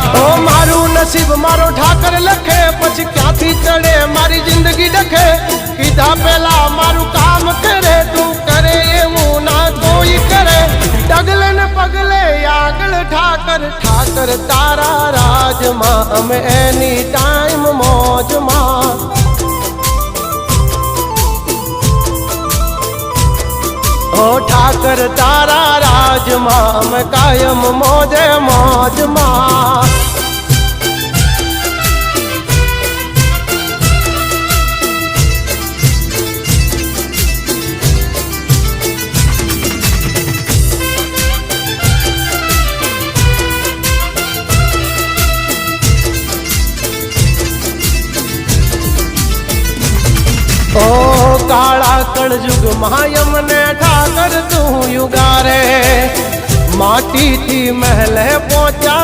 ओ मारू नसीब मारो ठाकर लखे पछ क्यांथी चढ़े मारी जिंदगी डखे कीधा पेला मारू काम करे तू करे एवं ना कोई करे डगले न पगले आगल ठाकर ठाकर तारा राज मां हम एनी टाइम मौज मां ओ ठाकर तारा राज मां हम कायम मौजे मौज मां ओ काला कलयुग मायम ने ठाकर तू युगारे माटी थी महल पहुंचा